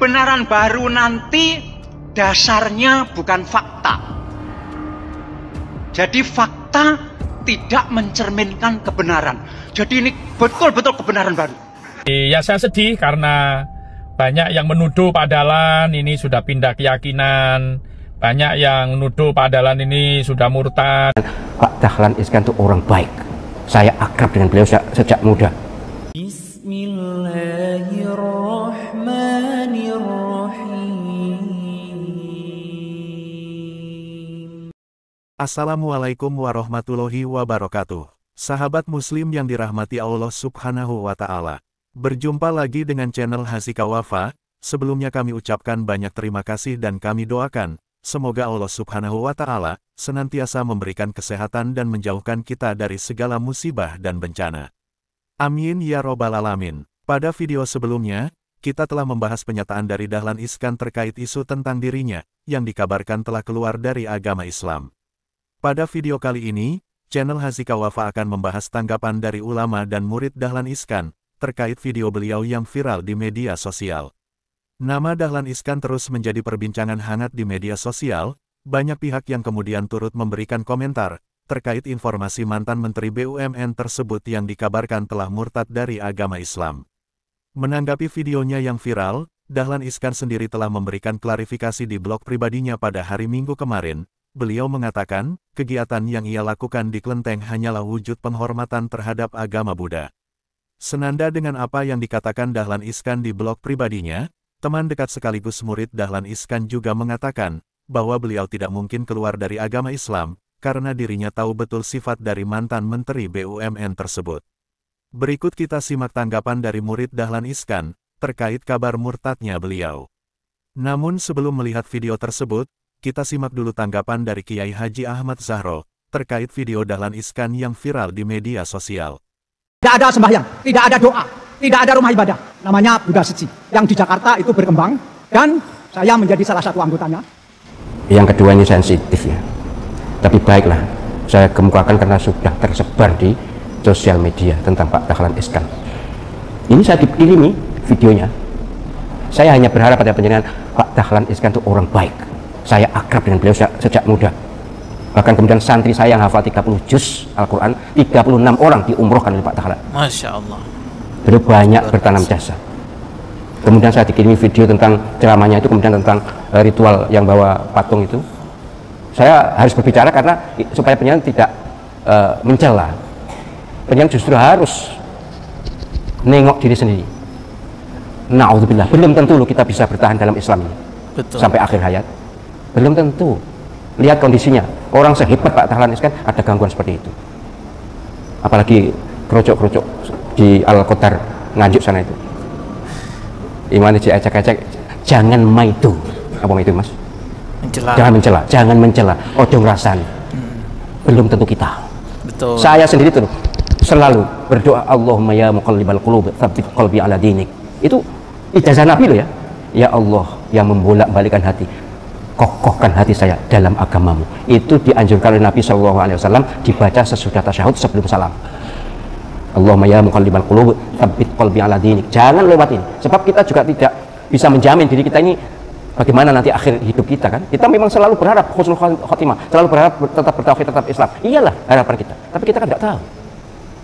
Kebenaran baru nanti dasarnya bukan fakta. Jadi fakta tidak mencerminkan kebenaran. Jadi ini betul-betul kebenaran baru. Ya saya sedih karena banyak yang menuduh Pak Dahlan ini sudah pindah keyakinan. Banyak yang menuduh Pak Dahlan ini sudah murtad. Pak Dahlan Iskan itu orang baik. Saya akrab dengan beliau sejak muda. Assalamualaikum warahmatullahi wabarakatuh. Sahabat muslim yang dirahmati Allah subhanahu wa ta'ala. Berjumpa lagi dengan channel Hasika Wafa. Sebelumnya kami ucapkan banyak terima kasih dan kami doakan, semoga Allah subhanahu wa ta'ala senantiasa memberikan kesehatan dan menjauhkan kita dari segala musibah dan bencana. Amin ya robbal alamin. Pada video sebelumnya, kita telah membahas pernyataan dari Dahlan Iskan terkait isu tentang dirinya, yang dikabarkan telah keluar dari agama Islam. Pada video kali ini, channel Hasika Wafa akan membahas tanggapan dari ulama dan murid Dahlan Iskan, terkait video beliau yang viral di media sosial. Nama Dahlan Iskan terus menjadi perbincangan hangat di media sosial, banyak pihak yang kemudian turut memberikan komentar, terkait informasi mantan Menteri BUMN tersebut yang dikabarkan telah murtad dari agama Islam. Menanggapi videonya yang viral, Dahlan Iskan sendiri telah memberikan klarifikasi di blog pribadinya pada hari Minggu kemarin. Beliau mengatakan, kegiatan yang ia lakukan di kelenteng hanyalah wujud penghormatan terhadap agama Buddha. Senada dengan apa yang dikatakan Dahlan Iskan di blog pribadinya, teman dekat sekaligus murid Dahlan Iskan juga mengatakan, bahwa beliau tidak mungkin keluar dari agama Islam, karena dirinya tahu betul sifat dari mantan Menteri BUMN tersebut. Berikut kita simak tanggapan dari murid Dahlan Iskan, terkait kabar murtadnya beliau. Namun sebelum melihat video tersebut, kita simak dulu tanggapan dari Kiai Haji Ahmad Zahro, terkait video Dahlan Iskan yang viral di media sosial. Tidak ada sembahyang, tidak ada doa, tidak ada rumah ibadah. Namanya Buddha Seci, yang di Jakarta itu berkembang, dan saya menjadi salah satu anggotanya. Yang kedua ini sensitif ya, tapi baiklah, saya kemukakan karena sudah tersebar di sosial media tentang Pak Dahlan Iskan. Ini saya dikirimi videonya. Saya hanya berharap pada penjelasan Pak Dahlan Iskan itu orang baik. Saya akrab dengan beliau sejak muda. Bahkan kemudian santri saya yang hafal 30 juz Al-Quran, 36 orang diumrohkan oleh Pak Dahlan. Masya Allah. Beliau banyak bertanam jasa. Kemudian saya dikirimi video tentang ceramahnya itu, kemudian tentang ritual yang bawa patung itu. Saya harus berbicara karena supaya penyanyi tidak mencela. Penyanyi justru harus nengok diri sendiri. Na'udzubillah, belum tentu loh kita bisa bertahan dalam Islam ini. Betul. Sampai akhir hayat. Belum tentu. Lihat kondisinya. Orang sehebat Pak Dahlan Iskan ada gangguan seperti itu. Apalagi kerocok-kerocok di Al-Qadar Nganjuk sana itu. Iman ecek-ecek, jangan maitu. Apa itu Mas? Mencela. Jangan mencela, jangan mencela. Ojo ngrasani. Belum tentu kita. Betul. Saya sendiri tuh selalu berdoa, Allahumma ya muqallibal qulub, tsabbit qalbi ala dinik. Itu ijazah Nabi loh ya. Ya Allah yang membolak-balikan hati, kokohkan hati saya dalam agamamu. Itu dianjurkan oleh Nabi SAW dibaca sesudah tasyahud sebelum salam. Allahumma ya muqallibal qulub tsabbit qalbi ala dinik. Jangan lewat ini, sebab kita juga tidak bisa menjamin diri kita ini bagaimana nanti akhir hidup kita kan. Kita memang selalu berharap husnul khotimah, selalu berharap tetap bertauhid, tetap Islam. Iyalah harapan kita, tapi kita kan tidak tahu.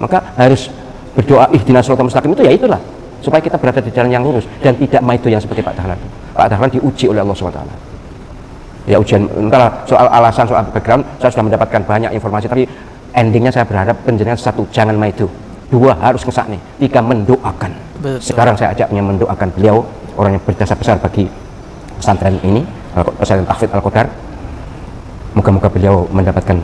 Maka harus berdoa ihdinas shiratal mustaqim, itu ya itulah, supaya kita berada di jalan yang lurus dan tidak maitu yang seperti Pak Dahlan. Pak Dahlan diuji oleh Allah SWT. Ya ujian, entahlah soal alasan, soal background, saya sudah mendapatkan banyak informasi, tapi endingnya saya berharap penjenengan satu, jangan maitu. Dua, harus ngesakni. Tiga, mendoakan. Betul. Sekarang saya ajaknya mendoakan beliau, orang yang berjasa besar bagi pesantren ini, pesantren Tahfidz Al-Qadar. Moga-moga beliau mendapatkan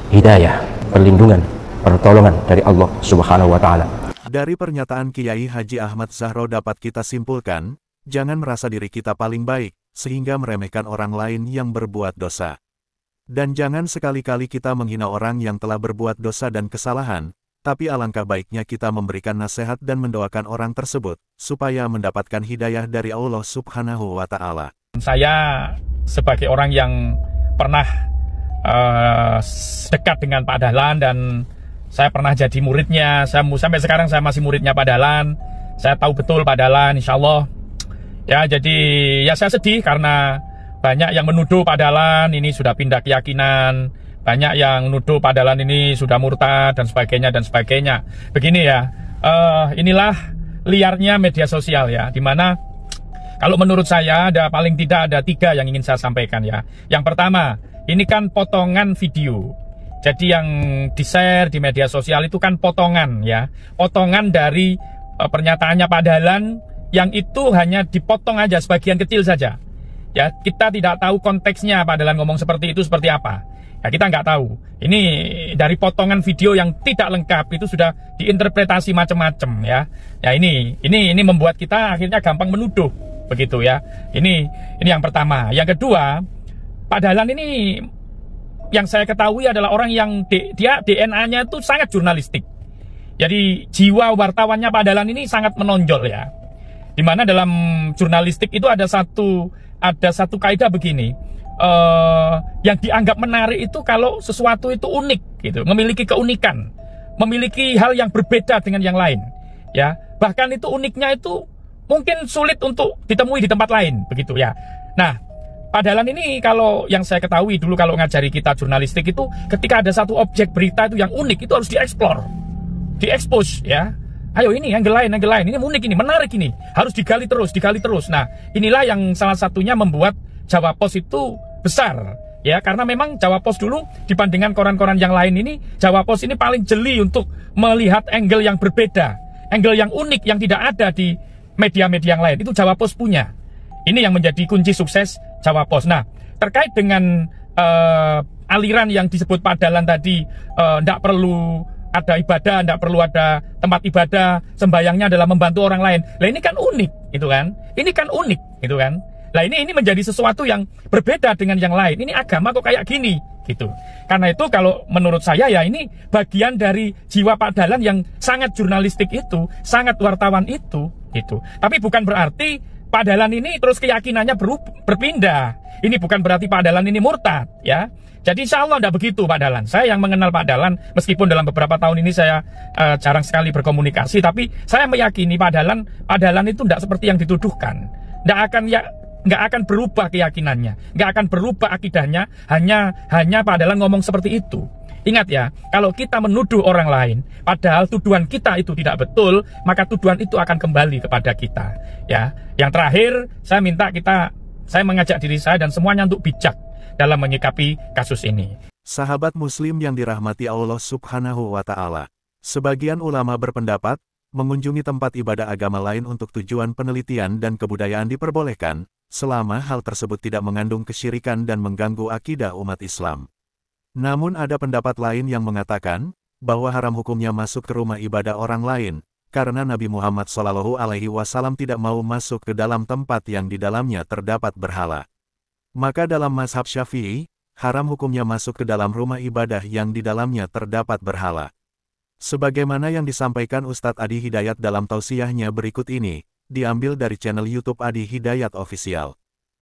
hidayah, perlindungan, pertolongan dari Allah Subhanahu wa Ta'ala. Dari pernyataan Kiai Haji Ahmad Zahro dapat kita simpulkan, jangan merasa diri kita paling baik, sehingga meremehkan orang lain yang berbuat dosa. Dan jangan sekali-kali kita menghina orang yang telah berbuat dosa dan kesalahan, tapi alangkah baiknya kita memberikan nasihat dan mendoakan orang tersebut, supaya mendapatkan hidayah dari Allah Subhanahu wa Ta'ala. Saya sebagai orang yang pernah dekat dengan Pak Dahlan dan saya pernah jadi muridnya, sampai sekarang saya masih muridnya Pak Dahlan. Saya tahu betul Pak Dahlan, insya Allah Ya, jadi ya saya sedih karena banyak yang menuduh Pak Dahlan ini sudah pindah keyakinan, banyak yang menuduh Pak Dahlan ini sudah murtad dan sebagainya dan sebagainya. Begini ya, inilah liarnya media sosial ya, dimana kalau menurut saya paling tidak ada 3 yang ingin saya sampaikan ya. Yang pertama, ini kan potongan video. Jadi yang di-share di media sosial itu kan potongan ya, potongan dari pernyataannya Pak Dahlan yang itu hanya dipotong aja sebagian kecil saja. Ya, kita tidak tahu konteksnya Pak Dahlan ngomong seperti itu seperti apa. Ya, kita nggak tahu. Ini dari potongan video yang tidak lengkap itu sudah diinterpretasi macam-macam ya. Ya ini membuat kita akhirnya gampang menuduh begitu ya. Ini yang pertama. Yang kedua, Pak Dahlan ini yang saya ketahui adalah orang yang dia DNA-nya itu sangat jurnalistik. Jadi jiwa wartawannya Pak Dahlan ini sangat menonjol ya. Dimana dalam jurnalistik itu ada satu kaidah begini, yang dianggap menarik itu kalau sesuatu itu unik gitu, memiliki keunikan, memiliki hal yang berbeda dengan yang lain ya, bahkan itu uniknya itu mungkin sulit untuk ditemui di tempat lain begitu ya. Nah, Pak Dahlan ini kalau yang saya ketahui dulu kalau ngajari kita jurnalistik itu ketika ada satu objek berita itu yang unik itu harus dieksplor, diekspos ya. Ayo ini angle lain, ini unik, ini menarik, ini harus digali terus. Nah, inilah yang salah satunya membuat Jawa Pos itu besar ya, karena memang Jawa Pos dulu dibandingkan koran-koran yang lain ini, Jawa Pos ini paling jeli untuk melihat angle yang berbeda, angle yang unik yang tidak ada di media-media yang lain. Itu Jawa Pos punya. Ini yang menjadi kunci sukses Jawa Pos. Nah, terkait dengan aliran yang disebut Pak Dahlan tadi, tidak perlu ada ibadah, tidak perlu ada tempat ibadah, sembayangnya adalah membantu orang lain. Lah ini kan unik, gitu kan? Ini kan unik, gitu kan? Lah ini menjadi sesuatu yang berbeda dengan yang lain. Ini agama kok kayak gini, gitu. Karena itu kalau menurut saya ya ini bagian dari jiwa Pak Dahlan yang sangat jurnalistik itu, sangat wartawan itu, gitu. Tapi bukan berarti Pak Dahlan ini terus keyakinannya berpindah. Ini bukan berarti Pak Dahlan ini murtad, ya. Jadi insya Allah tidak begitu Pak Dahlan. Saya yang mengenal Pak Dahlan, meskipun dalam beberapa tahun ini saya jarang sekali berkomunikasi, tapi saya meyakini Pak Dahlan itu tidak seperti yang dituduhkan. Nggak akan berubah keyakinannya, nggak akan berubah akidahnya. Hanya Pak Dahlan ngomong seperti itu. Ingat ya, kalau kita menuduh orang lain, padahal tuduhan kita itu tidak betul, maka tuduhan itu akan kembali kepada kita. Ya, yang terakhir saya mengajak diri saya dan semuanya untuk bijak dalam menyikapi kasus ini. Sahabat Muslim yang dirahmati Allah Subhanahu wa Ta'ala, sebagian ulama berpendapat mengunjungi tempat ibadah agama lain untuk tujuan penelitian dan kebudayaan diperbolehkan, selama hal tersebut tidak mengandung kesyirikan dan mengganggu akidah umat Islam. Namun ada pendapat lain yang mengatakan bahwa haram hukumnya masuk ke rumah ibadah orang lain, karena Nabi Muhammad SAW tidak mau masuk ke dalam tempat yang di dalamnya terdapat berhala. Maka dalam mazhab Syafi'i, haram hukumnya masuk ke dalam rumah ibadah yang di dalamnya terdapat berhala. Sebagaimana yang disampaikan Ustadz Adi Hidayat dalam tausiyahnya berikut ini, diambil dari channel YouTube Adi Hidayat Official.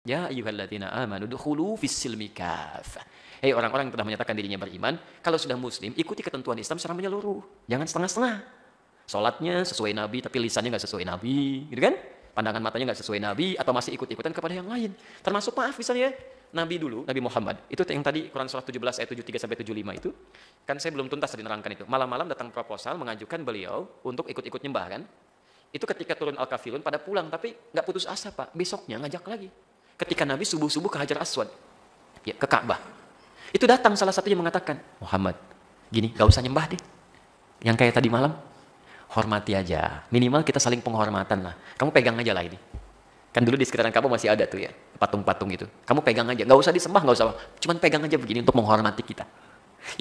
Ya ayyuhalladzina amanu dukhulu fis-silmi kafah. Hei orang-orang yang telah menyatakan dirinya beriman, kalau sudah muslim, ikuti ketentuan Islam secara menyeluruh. Jangan setengah-setengah. Sholatnya sesuai Nabi, tapi lisannya nggak sesuai Nabi, gitu kan? Pandangan matanya nggak sesuai Nabi, atau masih ikut-ikutan kepada yang lain. Termasuk maaf misalnya, Nabi dulu, Nabi Muhammad, itu yang tadi Quran Surah 17 ayat 73-75 itu, kan saya belum tuntas tadi nerangkan itu. Malam-malam datang proposal mengajukan beliau untuk ikut-ikut nyembah kan. Itu ketika turun Al-Kafirun pada pulang, tapi nggak putus asa Pak, besoknya ngajak lagi. Ketika Nabi subuh-subuh ke Hajar Aswad, ya, ke Ka'bah. Itu datang salah satunya mengatakan, Muhammad, gini, gak usah nyembah deh. Yang kayak tadi malam, hormati aja. Minimal kita saling penghormatan lah. Kamu pegang aja lah ini. Kan dulu di sekitaran Ka'bah masih ada tuh ya, patung-patung itu. Kamu pegang aja, gak usah disembah, gak usah. Cuman pegang aja begini untuk menghormati kita.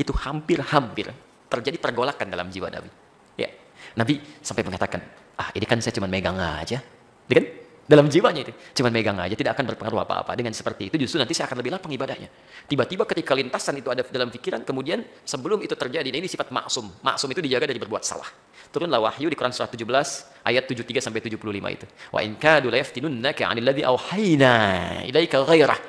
Itu hampir-hampir terjadi pergolakan dalam jiwa Nabi. Ya, Nabi sampai mengatakan, ini kan saya cuman megang aja. Ya kan? Dalam jiwanya itu, cuman megang aja, tidak akan berpengaruh apa-apa. Dengan seperti itu justru nanti saya akan lebih lapang ibadahnya. Tiba-tiba ketika lintasan itu ada dalam pikiran, kemudian sebelum itu terjadi, ini sifat maksum. Maksum itu dijaga dari berbuat salah. Turunlah wahyu di Quran Surah 17 ayat 73-75 itu. Wa in kadu la yaftinunnaka 'anil ladzi auhayna ilaika ghairah.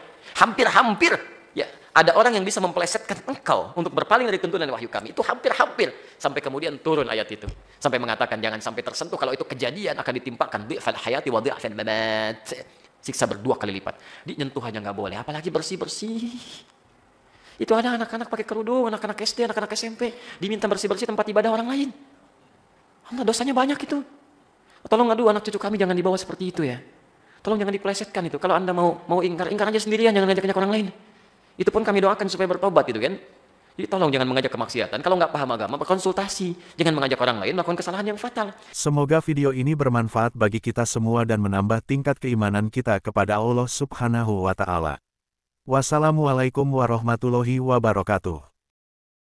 Hampir-hampir ya Ada orang yang bisa mempelesetkan engkau untuk berpaling dari tuntunan wahyu kami. Itu hampir-hampir. Sampai kemudian turun ayat itu. Sampai mengatakan jangan sampai tersentuh. Kalau itu kejadian akan ditimpakan. Dhi'fal hayati wa dhi'fal mamat. Siksa berdua kali lipat. Nyentuh aja nggak boleh. Apalagi bersih-bersih. Itu ada anak-anak pakai kerudung, anak-anak SD, anak-anak SMP. Diminta bersih-bersih tempat ibadah orang lain. Allah, dosanya banyak itu. Tolong aduh anak cucu kami jangan dibawa seperti itu ya. Tolong jangan dipelesetkan itu. Kalau Anda mau ingkar aja sendirian. Jangan ngajak-ngajak orang lain. Itu pun kami doakan supaya bertobat itu kan. Jadi tolong jangan mengajak kemaksiatan. Kalau nggak paham agama, berkonsultasi. Jangan mengajak orang lain melakukan kesalahan yang fatal. Semoga video ini bermanfaat bagi kita semua dan menambah tingkat keimanan kita kepada Allah Subhanahu wa Ta'ala. Wassalamualaikum warahmatullahi wabarakatuh.